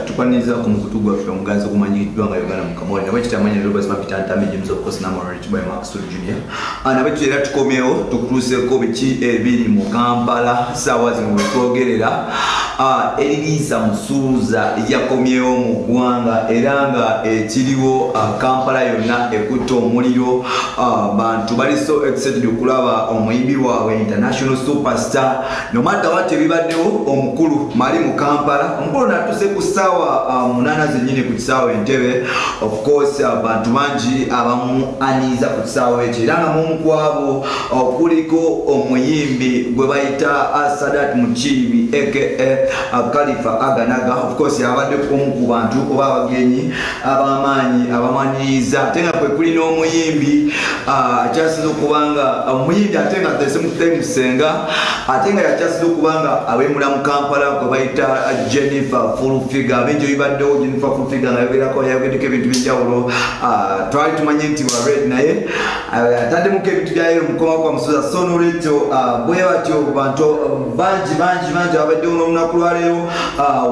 tukwaniriza ku mukutu gwaffe omuganzi ogumanyikiddwa nga Uganda Mukamwali nabwe kitamanya Robert Mapita Ntambi James of course Namorich by Max Junior nabwe tuera tukomyewo tukutuuseeko biki ebiri mu Kampala saawa zino we twogerera Elisa Musuuza yakomyewo mu ggwanga era nga ekiriwo Kampala yonna ekutte omuliro bantu bali so excited okulaba omuyimbi waabwe international superstar no matter what ebibaddewo omukulu mali mu Kampala omukulu natuse ku ssaawa 8 zennyini ku kisaawa Entebbe of course abantu bangi abamu aniiza ku kisaawa ekyo era nga mumu kwabo kuliko omuyimbi gwe bayita Sadat Mukiibi aka Khalifa Aganaga of course yabadde kumu ku bantu oba abagenyi abamaanyi abamaniiza ate nga kwe kuli n'omuyimbi akyasiza okubanga omuyimbi ate nga tesemutemusenga ate nga yakyasiza okubanga abemula mu Kampala kwe bayita Jennifer Fullfigure abenjo bibaddewo Jennifer Fullfigure nga yogerako yayogeddeko ebintu by'enjawulo twali tumanye nti wa red naye ataddemuko ebintu byayo mukoma kwa Musuuza so n'olwekyo bwe batyo bantu bangi abaddewo n'olunaku lwaleero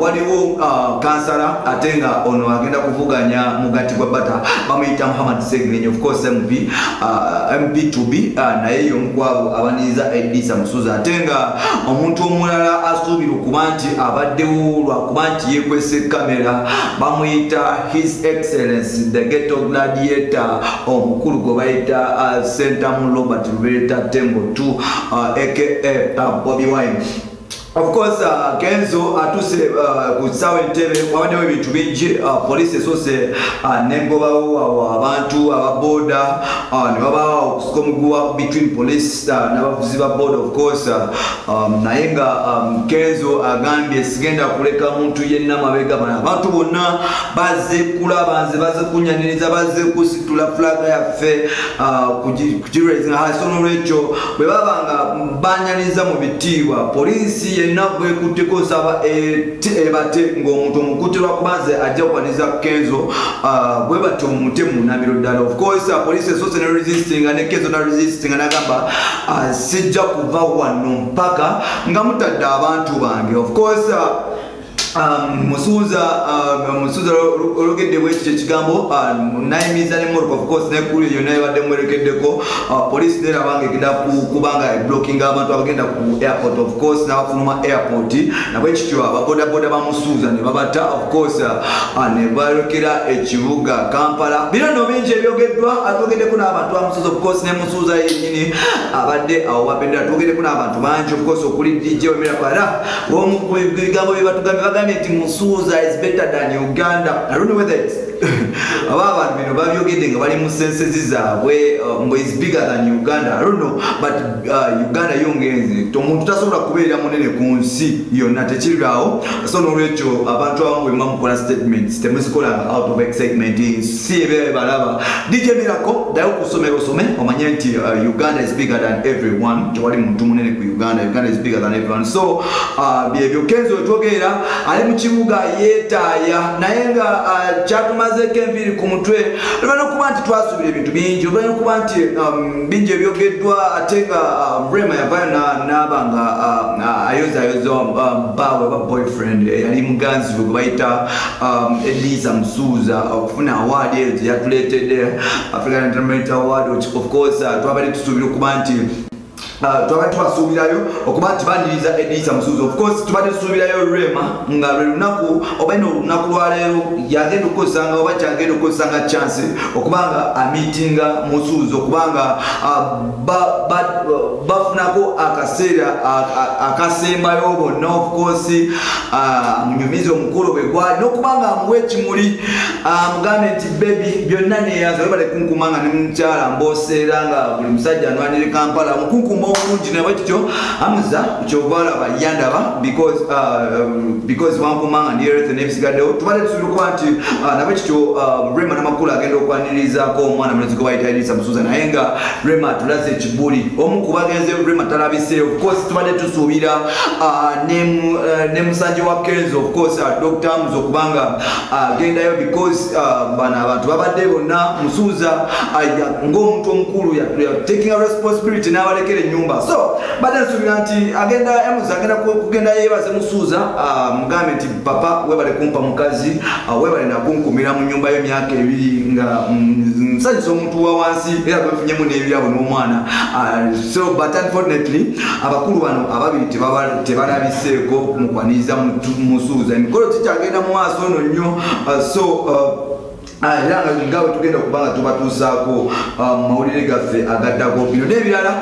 waliwo kansala ate nga ono agenda kuvuganya mugati gwa bata bamuyita Muhammad Segirinyi of course MP2B naye yomukwabo abaniriza Elisa Musuuza ate nga omuntu omulala asuubira okuba nti abaddewo lwakuba nti yekwese kamera bamuyita His Excellency the Ghetto Gladiator omukulu gwe bayita Sentamu Robert Lubeta Tembo 2 aka Bobby Wine. Of course, Kenzo atuse kusaawa Entebbe wabadewo ebintu bingi police esose nengobawo abantu ababoda ne babawo okusikomugwa between police n'abavuzi ba boda of course naye nga Kenzo agambye sigenda kuleka muntu yenna mabega bana abantu bonna bazze kulaba nze bazze kunyaniriza bazze kusitula flag yaffe kugiraising high so n'olwekyo bwe babanga banyaniriza mu bitiibwa police yenabwe kuteko saba ebate ng'omuntu omukutirwa kubaze ajja kwaniza Kenzo bwe bato mutemu namiro ddala of course police esose ne resisting and Kenzo na resisting anagamba sijja kuva wano mpaka nga mutadde abantu bange of course Musuuza ologedde bwekyo ekigambo nayimiza ne Morocco of course nekulu eyo naye badde mwerekeddeko police nerabanga egenda kubanga blocking abantu abagenda ku airport of course n'abafuluma airport nabwekityo ababodaboda ba Musuuza ne babata of course ne balekera ekibuga Kampala bino bingi ebyogeddwa atogeddeko n'abantu ba Musuuza of course ne Musuuza yennyini abadde awo bapendera atogeddeko n'abantu bangi of course okuli DJ Wemera Kwara ebigambo bye batugambye Musuuza is better than Uganda. I don't know whether it's about me, but you getting very much senses where is bigger than Uganda. I don't know, but Uganda young is to Mutasura Kuya Monene Kunsi, you're not a children. So, no Rachel, about with Mamma statements, the musical out of excitement in CV Balava. DJ Miracle, Daokusome, Omanyanti, Uganda is bigger than everyone. Joalim Tumune Uganda is bigger than everyone. So, behavior Kenzo Togera. Ali mukibuga yetaya nayenga kyatumaze kembiri ku mutwe lubano kuba nti twasubira ebintu bingi lubano kuba nti bingi ebyogeddwa atenga Rema yavayo n'abanga ayoza bawe ba boyfriend yali muganzi gwe bayita Elisa Musuuza okufuna award eyo yatuleetedde African Entertainment Award of course twabadde tusubira okuba nti tubasuubirayo okuba nti baniriza Elisa Musuuza of course tubadde tusuubirayo Rema nga lwe lunaku oba ino olunaku lwaleero yagenda okukozesanga oba kyagenda okukozesanga chance okubanga amitinga Musuuza okubanga bafunako akaseera akasembayo bonna of course munyumizi omukulu bwe gwali n'okubanga amuwa ekimuli mugambe nti baby byonna neyanza webale kunkumanga ne mukyala mboseera nga buli musajja anwanire Kampala mukunkuma obulungi naye kityo amuza kyovala bayandaba because wankumanga ndi earth n'ebisigaddewo tubadde tusuubira okuba nti nabe kityo Rema n'amakulu agenda okwanirizaako omwana mulezi gwe bayita Elisa Musuuza naye nga Rema tulaze ekibuli omu ku bagenze Rema talabise of course tubadde tusuubira ne musajja wa Kenzo of course Dr. Amuzo okubanga agendayo because bano abantu babadde bonna Musuuza ng'omuntu omukulu taking a responsibility n'abalekera ennyumba nyumba. So baada nsubira nti agenda emuza agenda kugenda yebaze musuuza mugambe nti papa webale kumpa mukazi webale nakunkumira mu nyumba y'emyaka 2 nga nsanyisa omuntu wa wansi era gwefunyemu n'ebirabo n'omwana. So but unfortunately abakulu bano ababiri tebalabiseeko kumukwaniriza musuuza. Emikolo kikyagenda mu maaso ono nnyo. Era ngawe tugenda kubanga tubatuusaako mawulire gaffe agaddako bino n'ebirala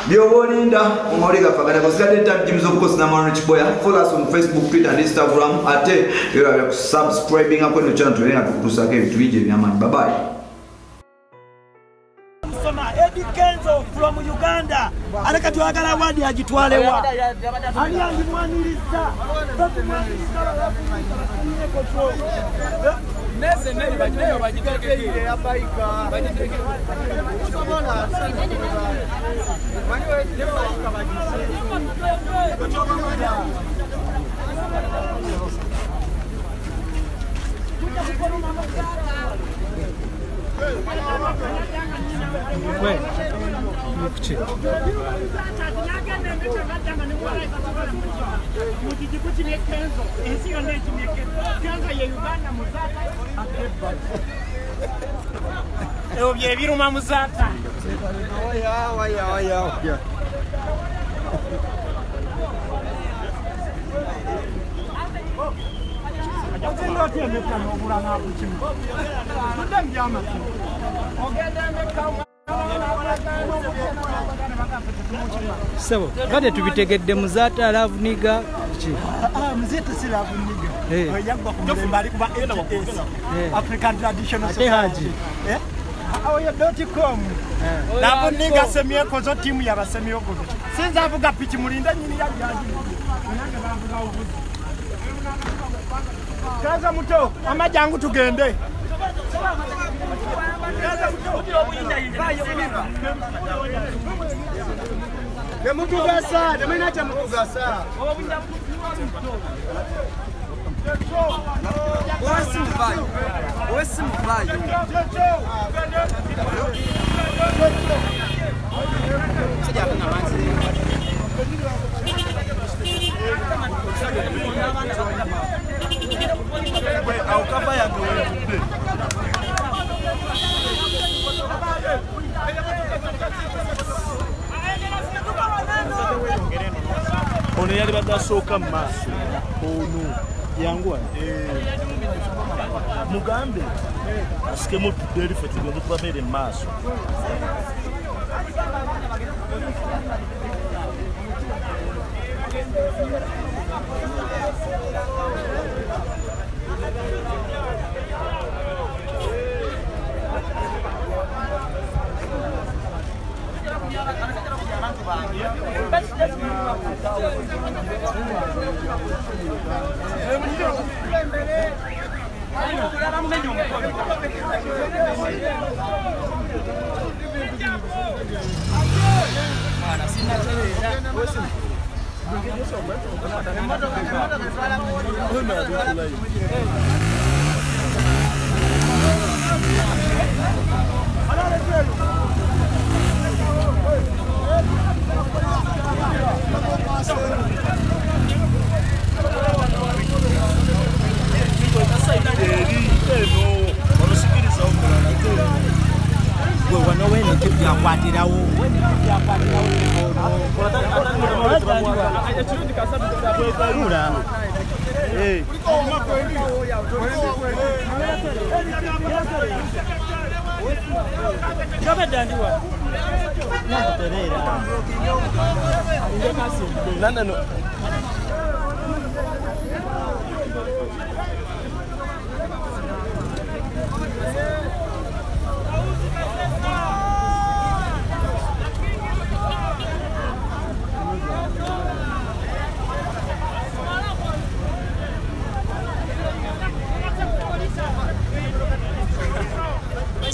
by'oba olinda mu mawulire gaffe agaddako. Sigadde Time James of course Namalano Kiboya. Follow us on Facebook, Twitter and Instagram. Ate era bya subscribing ako no channel tulenga tukutuusaako ebintu bingi eby'amaanyi. Bye bye. Eddie Kenzo from Uganda. Aleka twagala wadi agitwalewa. Ani angimwaniriza. Nese neli bagineyo bagitekeke yabaika. Bagitekeke. Sobona. Maniwe yabaika Where? Mukche. Ewo bye biruma muzata. Waya. Sebo, kade tubitegedde Muzata love nigga ki? Muzata si love nigga. Yagwa kumembali kuba African traditional society. Awoya.com. Love nigga semye kozo timu ya basemye okozo. Sinza avuga pichi mulinda nyini ya jaji. Nanga bavuga ubuzi. Kaza muto amajangu tugende. Demutugasa, demenacha mutugasa. Wesi mvayo. Sija kuna manzi. Au kapa ya wewe. Ono yali badasoka maso. Ono yangwa. Mugambe. Asike mu tudeli fe tugende tubamere maso.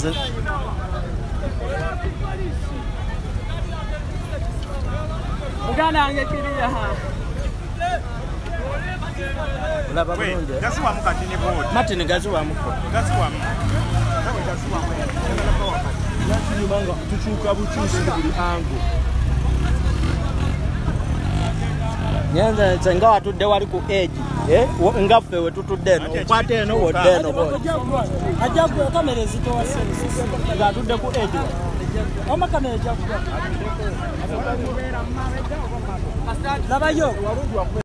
No. Uganda angekiriya ha. Ulaba bulungi. Gasi wa mukatini board. Martin gazi wa muko. Gasi wa. Nawe gasi wa. Ngala kwa wakati. Yaki nyumanga tuchuka buchusi buli ango. Nyanza senga watudde wali ku age nga ffe we tutudde eno okwate eno wodde eno ajagwe kamera ezitowa sensi nga atudde ku age oma kamera ajagwe labayo